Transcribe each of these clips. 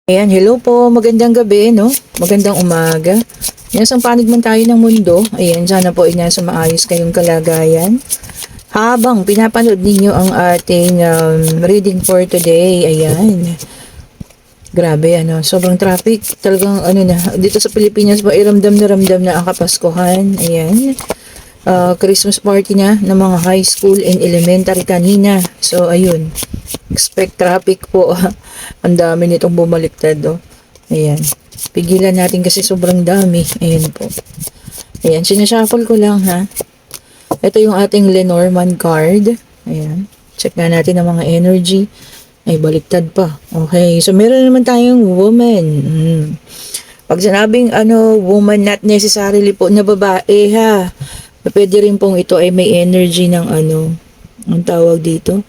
Ayan, hello po. Magandang gabi, no? Magandang umaga. Nasang panig man tayo ng mundo. Ayan, sana po ay nasa maayos kayong kalagayan. Habang pinapanood ninyo ang ating reading for today, ayan. Grabe, sobrang traffic. Talagang, dito sa Pilipinas po, ramdam na ang Kapaskuhan. Ayan. Christmas party na ng mga high school and elementary kanina. So, ayun. Expect traffic po. Ang dami nitong bumaliktad, oh. Ayan. Pigilan natin kasi sobrang dami. Ayan po. Ayan, sinashuffle ko lang, ha. Ito yung ating Lenormand card. Ayan. Check na natin ang mga energy. Ay, baliktad pa. Okay. So, meron naman tayong woman. Pag sinabing, woman, not necessarily po na babae, ha. Pwede rin pong ito ay may energy ng ang tawag dito?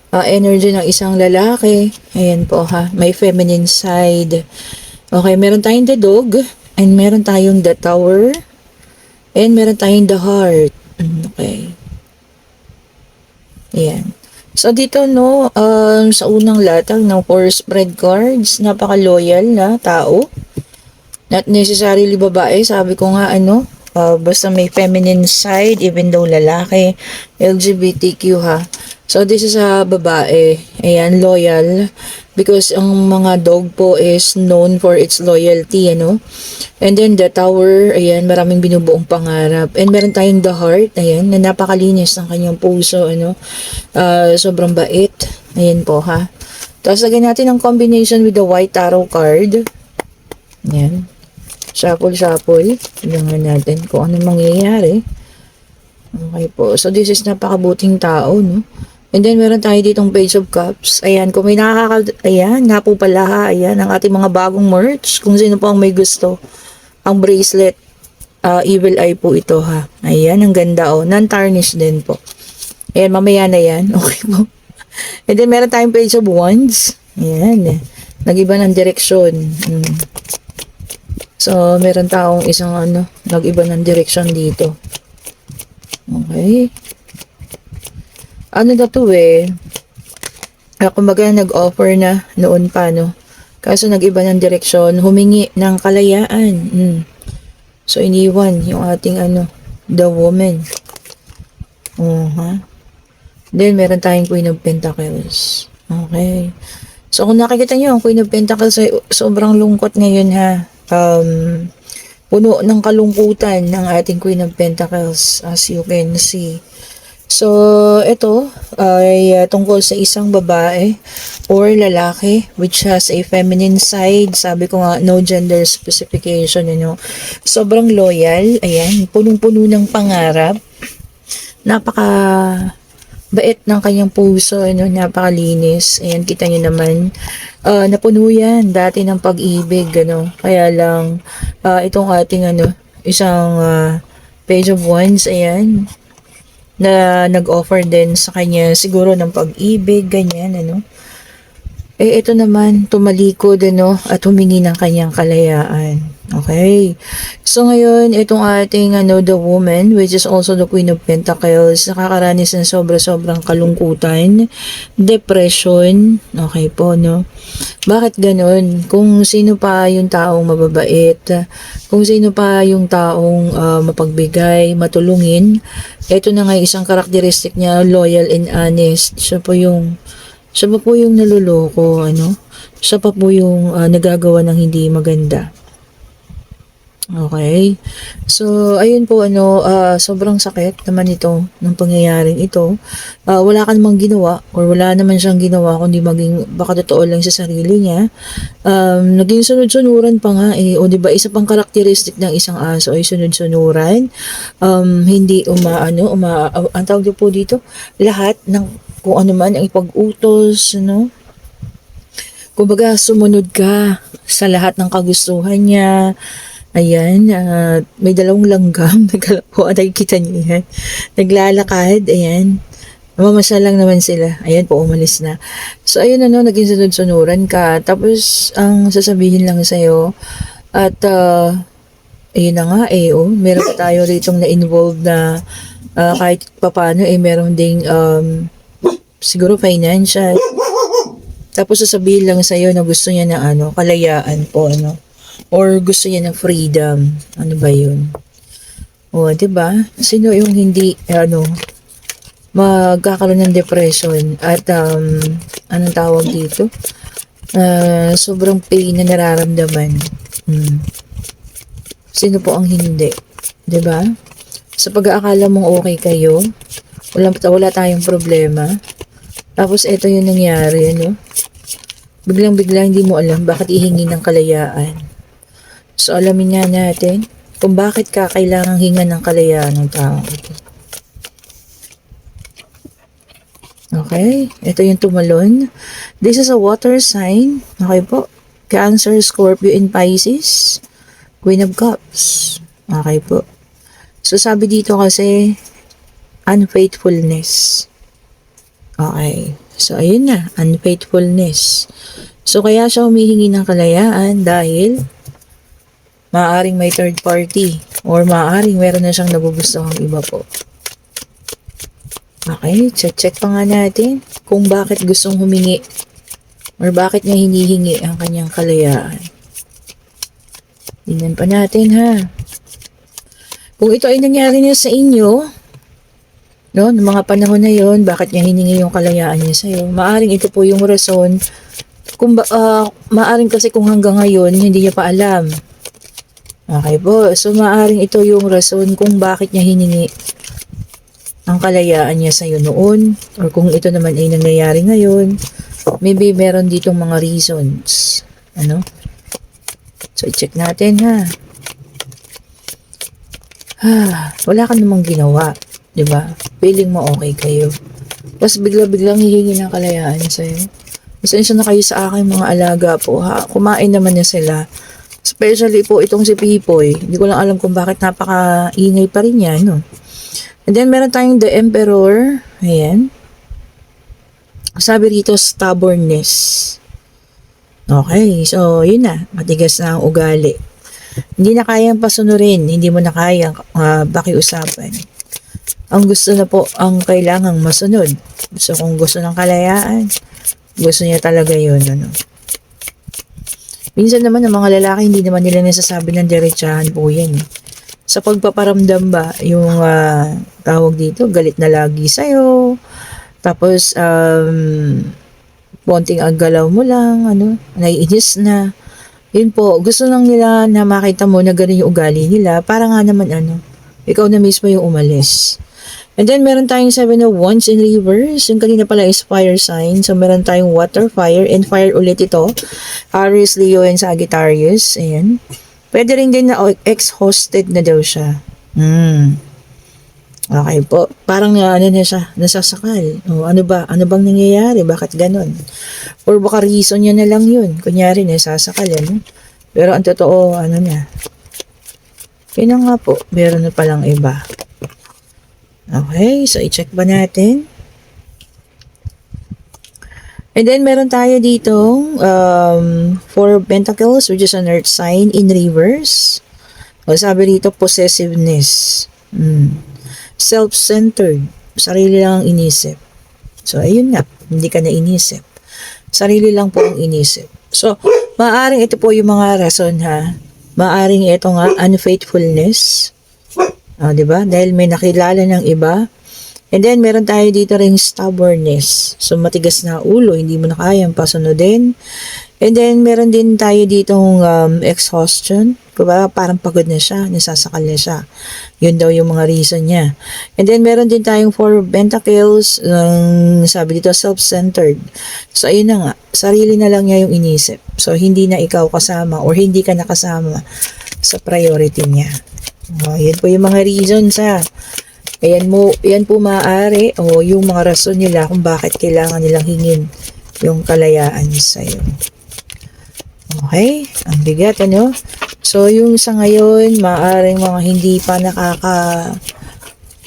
Energy ng isang lalaki. Ayan po, ha. May feminine side. Okay, meron tayong the dog. And meron tayong the tower. And meron tayong the heart. Okay. Ayan. So, dito, sa unang latag ng 4 spread cards, napaka-loyal na tao. Not necessarily babae. Sabi ko nga, basta may feminine side, even though lalaki, LGBTQ, ha. So, this is a babae. Ayan, loyal. Because ang mga dog po is known for its loyalty, And then, the tower, ayan, maraming binubuong pangarap. And meron tayong the heart, ayan, na napakalinis ng kanyang puso, sobrang bait. Ayan po, ha. Tapos, lagyan natin ang combination with the white tarot card. Ayan. Shuffle. Tingnan natin kung ano mangyayari. Okay po. So, this is napakabuting tao, no? And then, meron tayo ditong Page of Cups. Ayan, kung may ayan, nga po pala, ha. Ayan, ang ating mga bagong merch. Kung sino po ang may gusto. Ang bracelet. Evil Eye po ito, ha. Ayan, ang ganda, oh. Non-tarnish din po. Ayan, mamaya na yan. Okay po. And then, meron tayong Page of Wands. Ayan, nag-iba ng direksyon. So, meron taong isang nag-iba ng direction dito. Okay. Ano na to kumbaga nag-offer na noon pa, no? Kaso nag-iba ng direksyon, humingi ng kalayaan. So, iniwan yung ating the woman. Then, meron tayong Queen of Pentacles. Okay. So, kung nakikita nyo, ang Queen of Pentacles ay sobrang lungkot ngayon, ha. Puno ng kalungkutan ng ating Queen of Pentacles, as you can see. So, ito ay tungkol sa isang babae or lalaki which has a feminine side. Sabi ko nga, no gender specification, Sobrang loyal. Ayan, punong-puno ng pangarap. Napaka bait ng kanyang puso, napakalinis. Ayan, kita nyo naman. Napuno yan dati ng pag-ibig, Kaya lang, itong ating, isang Page of Wands, ayan, na nag-offer din sa kanya siguro ng pag-ibig, ganyan, ito naman, tumalikod, at humingi ng kanyang kalayaan. Okay. So, ngayon, itong ating, the woman, which is also the Queen of Pentacles, nakakaranis ng sobrang kalungkutan, depression, okay po, Bakit ganun? Kung sino pa yung taong mababait, kung sino pa yung taong mapagbigay, matulungin, ito na nga isang karakteristik niya, loyal and honest. Siya pa po yung naluloko, Siya pa po yung nagagawa ng hindi maganda. Okay. So, ayun po, sobrang sakit naman ito, ng pangyayaring ito. Wala ka namang ginawa, or wala naman siyang ginawa, kundi baka totoo lang sa sarili niya. Naging sunod-sunuran pa nga, o diba, isa pang karakteristik ng isang aso ay sunod-sunuran. Hindi ang tawag po dito, lahat ng kung ano man ang ipag-utos, Kumbaga, sumunod ka sa lahat ng kagustuhan niya. Ayan, may dalawang langgam. Nakikita niyo yan. Naglalakad, ayan. Mamasyal lang naman sila. Ayan po, umalis na. So, ayun naging sunod-sunuran ka. Tapos, ang sasabihin lang sa'yo, at, ayun na nga, meron pa tayo ritong na-involved na, kahit papano, meron ding, siguro financial. Tapos sasabihin lang sa'yo na gusto niya ng ano, kalayaan po, ano. Or gusto niya ng freedom. Ano ba yun? O, di ba? Sino yung hindi, ano, magkakaroon ng depression at, anong tawag dito? Sobrang pain na nararamdaman. Sino po ang hindi? 'Di ba? Sa pag-aakala mong okay kayo, wala tayong problema. Tapos ito yung nangyari, ano? Biglang-bigla hindi mo alam bakit ihingi ng kalayaan. So alamin nga natin kung bakit ka kailangang hinga ng kalayaan ng tao ito. Okay, ito yung tumalon. This is a water sign. Okay po. Cancer, Scorpio, and Pisces. Queen of Cups. Okay po. So sabi dito kasi, unfaithfulness. Okay. So ayun na, unfaithfulness. So kaya siya humihingi ng kalayaan dahil maaaring may third party or maaaring meron na siyang nagugustuhang iba po. Okay, check pa nga natin kung bakit gustong humingi or bakit niya hinihingi ang kanyang kalayaan. Tingnan pa natin ha. Kung ito ay nangyari niya sa inyo, no, noong mga panahon na yon, bakit niya hiningi yung kalayaan niya sa iyo? Maaring ito po yung rason. Kung maaring kasi kung hanggang ngayon hindi niya pa alam. Okay po. So maaring ito yung rason kung bakit niya hiningi ang kalayaan niya sa iyo noon, or kung ito naman ay nangyayari ngayon, maybe meron ditong mga reasons. Ano? So, i-check natin ha. Wala ka namang ginawa. Diba? Feeling mo okay kayo. Tapos bigla-biglang hihingi ng kalayaan sa'yo. Pasensya na kayo sa aking mga alaga po ha. Kumain naman na sila. Especially po itong si Pipoy. Hindi ko lang alam kung bakit napaka-ingay pa rin yan. No? And then meron tayong the Emperor. Ayan. Sabi rito, stubbornness. Okay, so yun na. Matigas na ang ugali. Hindi na kayang pasunurin. Hindi mo na kayang pakiusapan. Ang gusto na po, ang kailangang masunod. So kung gusto ng kalayaan, gusto niya talaga yun. Ano? Minsan naman ng mga lalaki, hindi naman nila nasasabi ng diretsahan po yan. Sa pagpaparamdam ba, yung tawag dito, galit na lagi sa'yo. Tapos, konting galaw mo lang, ano, naiinis na. Yun po, gusto lang nila na makita mo na ganun yung ugali nila. Para nga naman, ano, ikaw na mismo yung umalis. And then, meron tayong 7 of Wands in reverse. Yung kanina pala is fire sign. So, meron tayong water, fire, and fire ulit ito. Aries, Leo, and Sagittarius. Ayan. Pwede rin din na ex-hosted na daw siya. Okay po. Parang ano na siya, nasasakal. O, ano ba? Ano bang nangyayari? Bakit ganon? Or baka reason niya na lang yun. Kunyari, nasasakal. Ano? Pero ang totoo, ano na. Yun na nga po. Meron na palang iba. Okay. So, i-check ba natin? And then, meron tayo ditong Four of Pentacles, which is an earth sign in reverse. O sabi dito, possessiveness. Self-centered. Sarili lang ang inisip. So, ayun nga. Hindi ka na inisip. Sarili lang po ang inisip. So, maaring ito po yung mga rason ha. Maaring ito nga, unfaithfulness. Diba? Dahil may nakilala ng iba. And then, meron tayo dito ring stubbornness. So, matigas na ulo, hindi mo na kayang pasunodin. And then, meron din tayo ditong exhaustion. Parang pagod na siya, nasasakal na siya. Yun daw yung mga reason niya. And then, meron din tayong Four of Pentacles. Sabi dito, self-centered. So, ayun na nga. Sarili na lang niya yung inisip. So, hindi na ikaw kasama or hindi ka nakasama sa priority niya. Yan po yung mga reasons ha. Yan po maaari o yung mga rason nila kung bakit kailangan nilang hingin yung kalayaan sa'yo. Okay? Ang bigat, ano? So, yung sa ngayon, maaaring mga hindi pa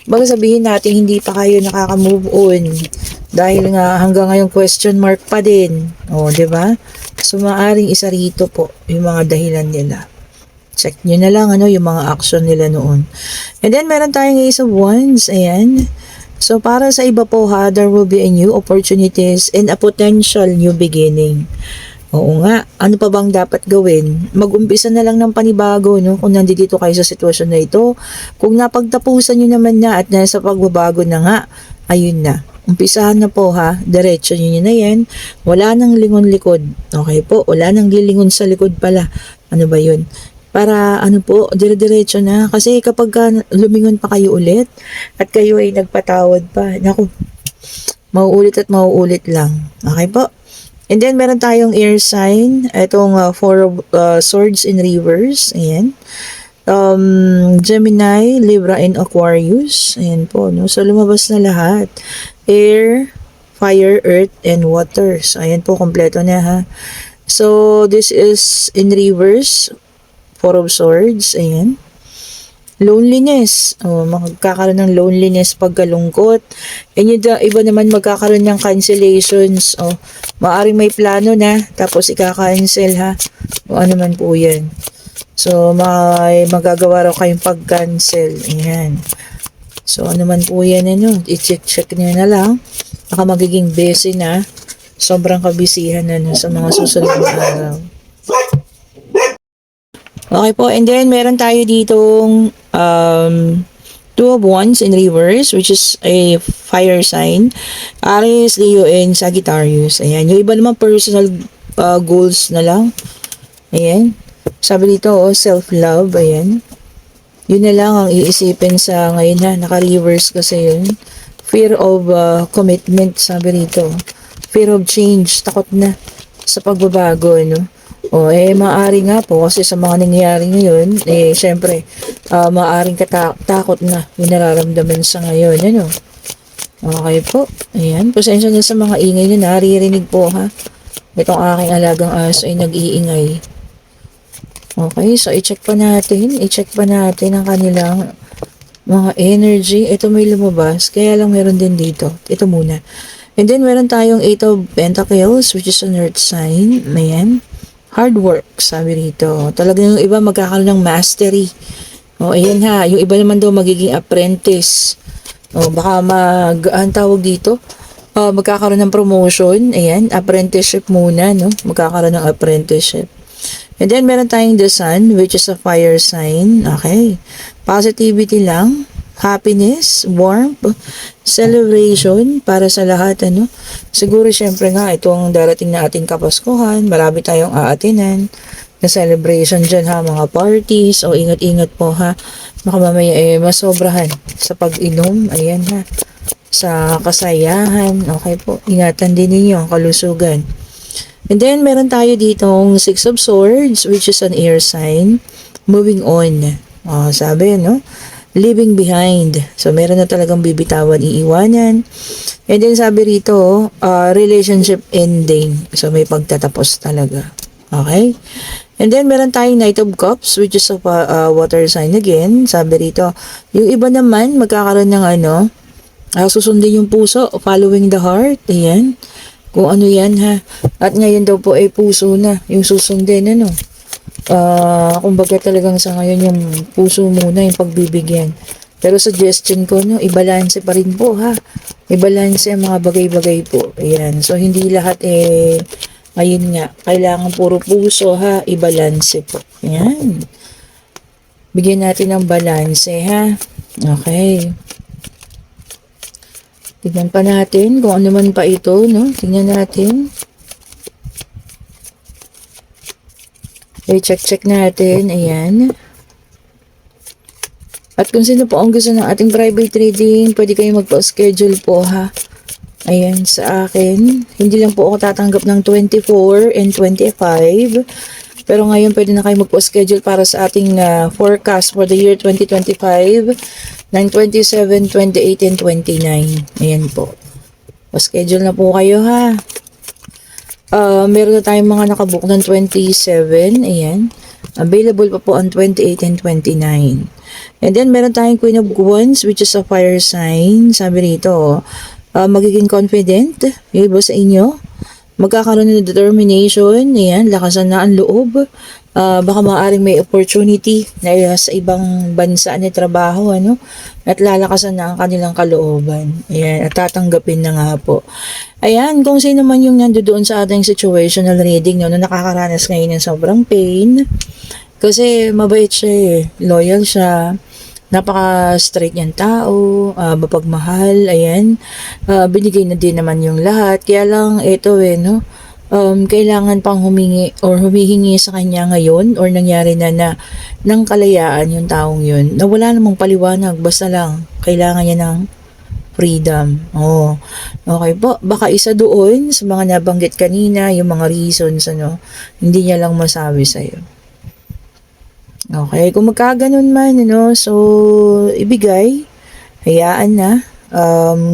baga sabihin natin, hindi pa kayo nakaka-move on. Dahil nga hanggang ngayon question mark pa din. O, diba? So, maaaring isa rito po yung mga dahilan nila. Check nyo na lang ano yung mga action nila noon. And then meron tayong Ace of Wands. Ayan. So para sa iba po ha, there will be a new opportunities and a potential new beginning. Oo nga, ano pa bang dapat gawin? Mag-umpisa na lang ng panibago, no? Kung nandito kayo sa sitwasyon na ito. Kung napagtapusan nyo naman na at nasa pagbabago na nga, ayun na. Umpisahan na po ha, diretso nyo na yan. Wala nang lingon likod. Okay po, wala nang lilingon sa likod pala. Ano ba yun? Para ano po, dire-diretso na. Kasi kapag lumingon pa kayo ulit at kayo ay nagpatawad pa, naku, mauulit at mauulit lang. Okay po? And then, meron tayong air sign. Itong four of swords in reverse. Ayan. Gemini, Libra, and Aquarius. Ayan po, no? So, lumabas na lahat. Air, fire, earth, and water. So, ayan po, kompleto na ha. So, this is in reverse. Four of swords. Ayan. Loneliness. Magkakaroon ng loneliness pagkalungkot. And yung iba naman magkakaroon ng cancellations. Maaring may plano na, tapos ika-cancel ha. O ano man po yan. So, may magagawa raw kayong pag-cancel. Ayan. So, ano man po yan, ano, i-check nyo na lang. Baka magiging busy na. Sobrang kabisihan na sa mga susunod na araw. Okay po, and then meron tayo ditong Two of Wands in reverse, which is a fire sign. Aries, Leo, and Sagittarius. Ayan, yung iba naman personal goals na lang. Ayan, sabi dito, self-love, ayan. Yun na lang ang iisipin sa ngayon na, naka-reverse kasi yun. Fear of commitment, sabi dito. Fear of change, takot na sa pagbabago, no? Maaari nga po kasi sa mga nangyayari ngayon, syempre, maaring takot na yung nararamdaman sa ngayon, ano? Okay po. Ayan, pasensya na sa mga ingay na naririnig po, ha? Itong aking alagang aso ay nag-iingay. Okay, so i-check pa natin ang kanilang mga energy. Ito may lumabas, kaya lang meron din dito. Ito muna. And then, meron tayong 8 of Pentacles, which is an earth sign. Ayan. Hard work, sabi rito. Talagang yung iba magkakaroon ng mastery. Ayan ha. Yung iba naman daw magiging apprentice. Baka ang tawag dito, magkakaroon ng promotion. Ayan, apprenticeship muna, no? Magkakaroon ng apprenticeship. And then, meron tayong the sun, which is a fire sign. Okay. Positivity lang. Happiness, warmth, celebration para sa lahat, ano. Siguro syempre nga itong darating na ating Kapaskuhan, marami tayong aatinan na celebration dyan ha, mga parties. Ingat-ingat po ha, baka mamaya masobrahan sa pag-inom, ayan ha, sa kasayahan. Okay po, ingatan din ninyo ang kalusugan. And then meron tayo ditong 6 of Swords, which is an air sign. Moving on, sabi, no, leaving behind. So, meron na talagang bibitawan, iiwanan. And then, sabi rito, relationship ending. So, may pagtatapos talaga. Okay? And then, meron tayong Knight of Cups, which is a water sign again. Sabi rito, yung iba naman, magkakaroon ng susundin yung puso, following the heart. Ayan. Kung ano yan, ha. At ngayon daw po, puso na. Yung susundin, ano. Kumbaga talagang sa ngayon yung puso muna yung pagbibigyan. Pero suggestion ko, no, ibalanse pa rin po ha. Ibalanse ang mga bagay-bagay po. Ayan. So hindi lahat ngayon nga, kailangan puro puso ha, ibalanse po. Ayan. Bigyan natin ng balanse ha. Okay. Tignan pa natin kung ano man pa ito, no. Tignan natin. Check natin. Ayan. At kung sino po ang gusto ng ating private reading, pwede kayo magpa-schedule po ha. Ayan, sa akin. Hindi lang po ako tatanggap ng 24 and 25. Pero ngayon pwede na kayo magpa-schedule para sa ating forecast for the year 2025. 9, 27, 28, and 29. Ayan po. Pa-schedule na po kayo ha. Meron na tayong mga nakabook ng 27. Ayan. Available pa po ang 28 and 29. And then, meron tayong Queen of Wands, which is a fire sign. Sabi rito, magiging confident. Yung iba sa inyo. Magkakaroon ng determination. Ayan. Lakasan na ang loob. Baka maaaring may opportunity na sa ibang bansa na trabaho, ano, at lalakasan na ang kanilang kalooban. Ayan, at tatanggapin na nga po. Ayan, kung sino man yung nandoon sa ating situational reading, no, na nakakaranas ngayon ng sobrang pain, kasi mabait siya loyal siya, napaka-straight niyang tao, mapagmahal, ayan, binigay na din naman yung lahat, kaya lang ito no, kailangan pang humingi or humihingi sa kanya ngayon or nangyari na ng kalayaan yung taong yun na wala namang paliwanag, basta lang kailangan niya ng freedom. Oh, okay po. Baka isa doon sa mga nabanggit kanina, yung mga reasons, ano, hindi niya lang masabi sa'yo. Okay, kung magkaganon man, ano, so, ibigay, hayaan na.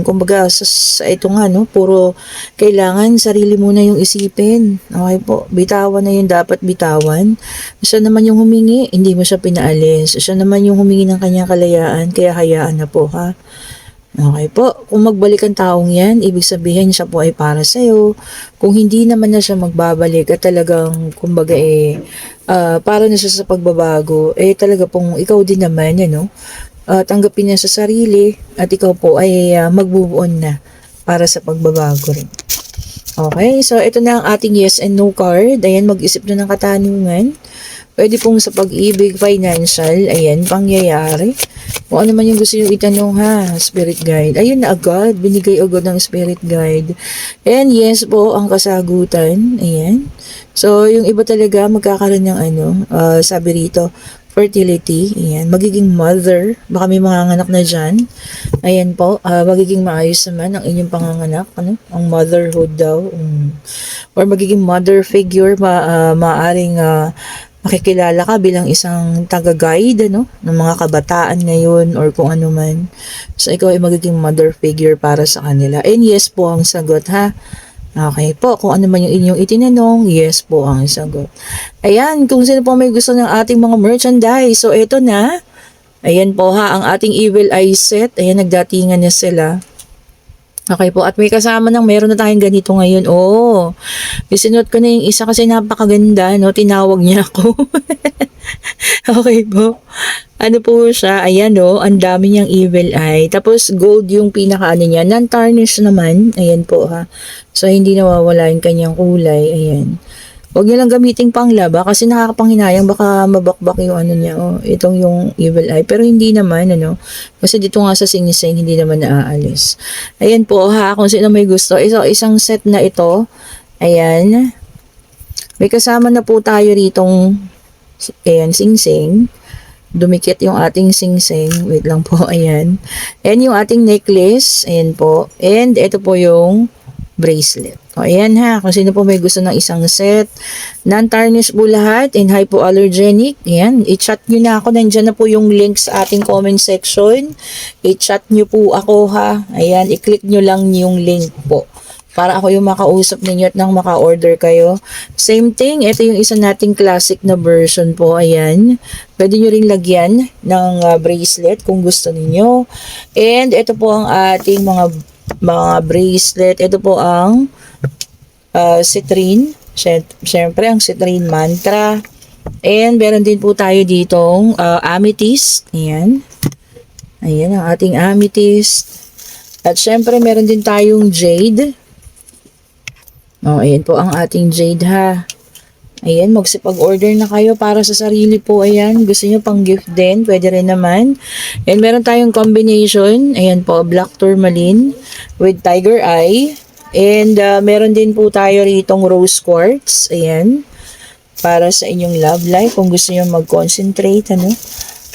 Kumbaga sa ito nga no, puro kailangan sarili muna yung isipin. Okay po, bitawan na yung dapat bitawan. Siya naman yung humingi, hindi mo siya pinaalis. Siya naman yung humingi ng kanyang kalayaan, kaya hayaan na po ha. Okay po, kung magbalik ang taong yan, ibig sabihin siya po ay para sa'yo. Kung hindi naman na siya magbabalik at talagang, kumbaga para na siya sa pagbabago, talaga pong ikaw din naman, tanggapin niya sa sarili at ikaw po ay magbubuon na para sa pagbabago rin. Okay, so ito na ang ating yes and no card. Ayan, mag-isip na ng katanungan. Pwede pong sa pag-ibig, financial, ayan, pangyayari. Kung ano man yung gusto nyo itanong ha, spirit guide. Ayun na agad, binigay agad ng spirit guide. And yes po, ang kasagutan, ayan. So, yung iba talaga magkakaroon ng sabi rito, fertility, ayan, magiging mother, baka may mga anak na dyan, ayan po, magiging maayos naman ang inyong panganganak, ang motherhood daw, or magiging mother figure, maaring makikilala ka bilang isang taga-guide, ng mga kabataan ngayon, or kung ano man, so ikaw ay magiging mother figure para sa kanila, and yes po ang sagot ha. Okay po, kung ano man yung inyong itinanong, yes po ang sagot. Ayan, kung sino po may gusto ng ating mga merchandise, so ito na. Ayan po ha, ang ating Evil Eye set. Ayan, nagdatingan na sila. Okay po, at may kasama ng meron na tayong ganito ngayon. Oh, isinuot ko na yung isa kasi napakaganda, no? Tinawag niya ako. Okay po. Ano po siya, ayan ang dami niyang evil eye. Tapos gold yung pinaka niya, non-tarnish naman. Ayan po ha. So hindi nawawala yung kanyang kulay. Ayan. Huwag niyo lang gamitin pang laba kasi nakakapanghinayang baka mabakbak yung niya. Itong yung evil eye. Pero hindi naman Kasi dito nga sa sinising hindi naman naaalis. Ayan po ha, kung sino may gusto. Isang set na ito. Ayan. May kasama na po tayo ritong sing-sing. Dumikit yung ating sing-sing. Wait lang po, ayan. And yung ating necklace, ayan po. And ito po yung bracelet. O, ayan ha, kung sino po may gusto ng isang set. Non-tarnish po lahat and hypoallergenic. Ayan, i-chat nyo na ako. Nandyan na po yung link sa ating comment section. I-chat nyo po ako ha. Ayan, i-click nyo lang yung link po para ako yung makausap ninyo at nang maka-order kayo. Same thing, ito yung isa nating classic na version po, ayan. Pwede nyo rin lagyan ng bracelet kung gusto ninyo. And ito po ang ating mga bracelet. Ito po ang citrine. Siyempre, ang citrine mantra. And meron din po tayo ditong amethyst. Ayan. Ayan ang ating amethyst. At syempre, meron din tayong jade. Ayan po ang ating jade ha. Ayan, magsipag-order na kayo para sa sarili po. Ayan, gusto nyo pang gift din, pwede rin naman. And meron tayong combination. Ayan po, black tourmaline with tiger eye. And meron din po tayo ritong rose quartz. Ayan, para sa inyong love life kung gusto nyo mag-concentrate.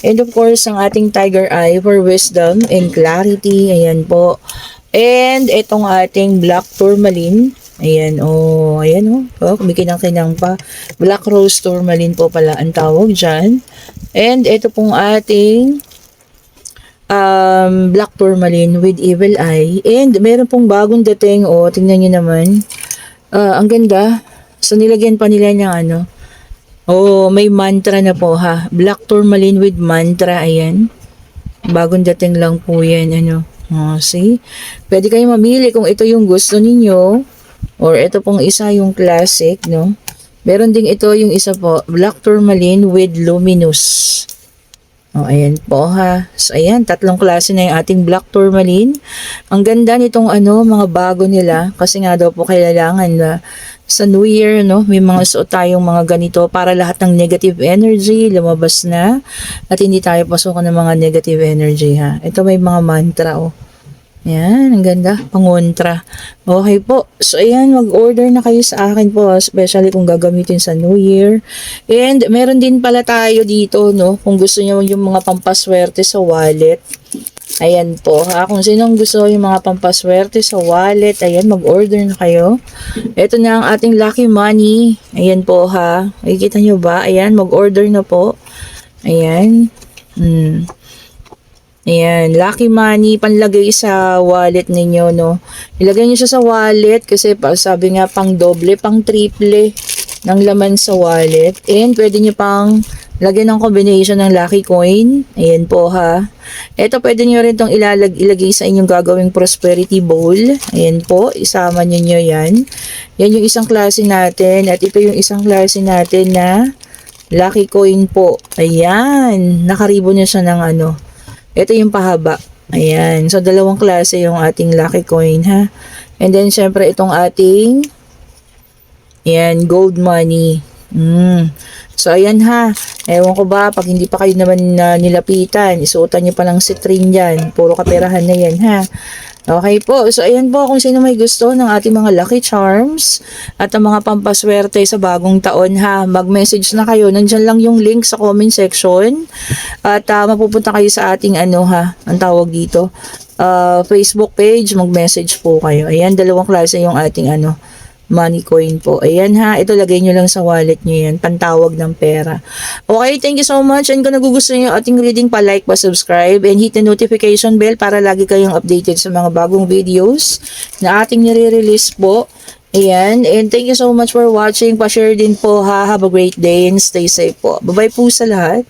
And of course, ang ating tiger eye for wisdom and clarity. Ayan po. And itong ating black tourmaline. Ayan, ayan kumikinang-kinang pa. Black rose tourmaline po pala ang tawag dyan. And ito pong ating black tourmaline with evil eye. And meron pong bagong dating, tingnan nyo naman. Ang ganda. So, nilagyan pa nila ng may mantra na po ha. Black tourmaline with mantra, ayan. Bagong dating lang po yan, see? Pwede kayong mamili kung ito yung gusto ninyo. Or ito pong isa yung classic, Meron ding ito yung isa po, black tourmaline with luminous. O, ayan po ha. So, ayan, tatlong klase na yung ating black tourmaline. Ang ganda nitong mga bago nila. Kasi nga daw po kailangan na sa New Year, no, may mga suot tayong mga ganito para lahat ng negative energy lumabas na at hindi tayo pasukan ng mga negative energy ha. Ito may mga mantra oh. Yan, ang ganda. Pangontra. Okay po. So, ayan, mag-order na kayo sa akin po, especially kung gagamitin sa New Year. And, meron din pala tayo dito, no, kung gusto nyo yung mga pampaswerte sa wallet. Ayan po, ha. Kung sinong gusto yung mga pampaswerte sa wallet, ayan, mag-order na kayo. Ito na ang ating lucky money. Ayan po, ha. Nakikita nyo ba? Ayan, mag-order na po. Ayan. Ayan, lucky money, panlagay sa wallet ninyo, no? Ilagay nyo siya sa wallet kasi sabi nga pang doble, pang triple ng laman sa wallet. And pwede nyo pang lagyan ng combination ng lucky coin. Ayan po ha. Ito pwede nyo rin itong ilagay sa inyong gagawing prosperity bowl. Ayan po, isama nyo yan. Yan yung isang klase natin. At ito yung isang klase natin na lucky coin po. Ayan, nakaribo nyo siya ng ito yung pahaba. Ayan. So, dalawang klase yung ating lucky coin, ha? And then, syempre, itong ating ayan, gold money. So, ayan ha. Ewan ko ba, pag hindi pa kayo naman nilapitan, isuotan nyo pa lang citrine dyan. Puro kaperahan na yan, ha? Okay po. So, ayan po kung sino may gusto ng ating mga lucky charms at ang mga pampaswerte sa bagong taon ha. Mag-message na kayo. Nandyan lang yung link sa comment section. At mapupunta kayo sa ating ang tawag dito, Facebook page. Mag-message po kayo. Ayan, dalawang klase yung ating money coin po. Ayan ha, ito lagay nyo lang sa wallet nyo yan, pantawag ng pera. Okay, thank you so much. And kung nagugustuhan nyo ating reading, pa-like, pa-subscribe, and hit the notification bell para lagi kayong updated sa mga bagong videos na ating nire-release po. Ayan, and thank you so much for watching. Pa-share din po ha. Have a great day and stay safe po. Bye-bye po sa lahat.